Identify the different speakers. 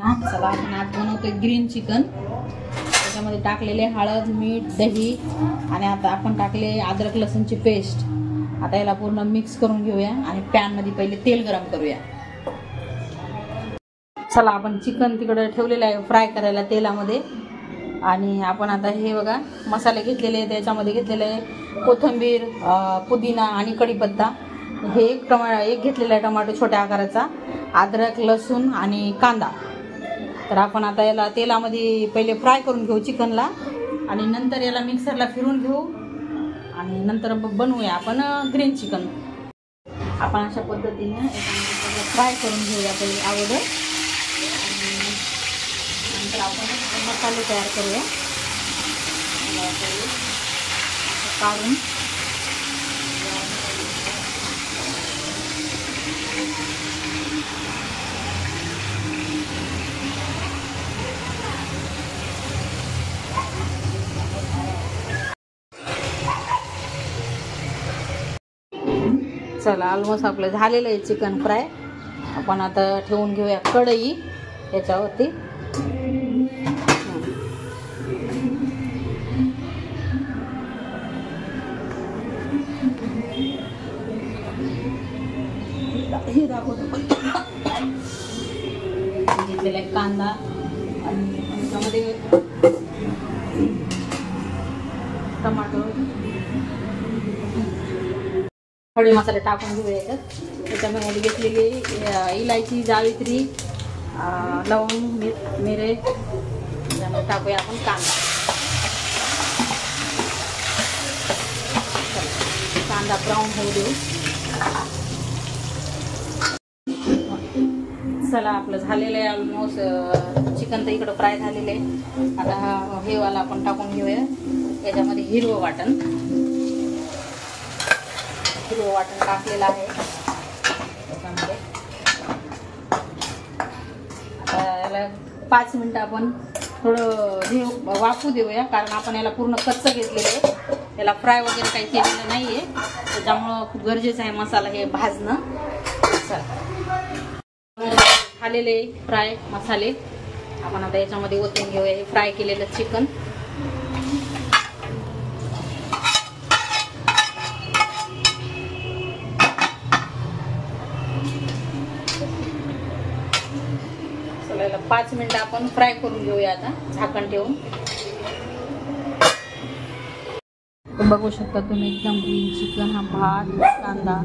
Speaker 1: ना. चला आपण आज बनवतोय ग्रीन चिकन. त्याच्यामध्ये टाकलेले हळद, मीठ, दही आणि आता आपण टाकले अद्रक लसूणची पेस्ट. आता याला पूर्ण मिक्स करून घेऊया आणि पॅन मध्ये पहिले तेल गरम करूया. चला आपण चिकन तिकडे ठेवलेलं आहे फ्राय करायला तेलामध्ये. आणि आपण आता हे बघा मसाले घेतलेले आहेत. त्याच्यामध्ये घेतलेले आहे कोथिंबीर, पुदिना आणि कढीपत्ता. हे एक घेतलेला आहे टोमॅटो छोट्या आकाराचा, अद्रक, लसूण आणि कांदा. तर आपण आता याला तेलामध्ये पहिले फ्राय करून घेऊ चिकनला आणि नंतर याला मिक्सरला फिरून घेऊ आणि नंतर बनवूया आपण ग्रीन चिकन. आपण अशा पद्धतीने फ्राय करून घेऊया पहिले अगोदर आणि नंतर आपण मसाले तयार करूया. काढून चला ऑलमोस्ट आपलं झालेलं आहे चिकन फ्राय. आपण आता ठेवून घेऊया कढई याच्यावरती. हे दाखवतो घेतलेला आहे कांदा आणि त्याच्यामध्ये टमाटो, खडे मसाले टाकून घेऊया याच्यात. त्याच्यामध्ये घेतलेली इलायची, जावित्री, लवंग, मिरे. त्याच्यामध्ये टाकूया आपण कांदा. कांदा ब्राऊन होऊ देऊ. चला आपलं झालेलं आहे ऑलमोस्ट चिकन तर इकडं फ्राय झालेलं आहे. आता हे वाला आपण टाकून घेऊया याच्यामध्ये हिरवं वाटण. हिरवं वाटण टाकलेलं आहे त्याच्यामध्ये. आता याला 5 मिनिटं आपण थोडं वाफू देऊया, कारण आपण याला पूर्ण कच्चं घेतलेलं आहे. याला फ्राय वगैरे काही केलेलं नाही आहे, त्याच्यामुळं खूप गरजेचं आहे मसाला हे भाजणं. झालेले फ्राय मसाले आपण आता याच्यामध्ये ओतून घेऊया हे फ्राय केलेलं चिकन. चला 5 मिनिटं आपण फ्राय करून घेऊया आता झाकण ठेवून. बघू शकता तुम्ही एकदम ग्रीन चिकन. हा भात, कांदा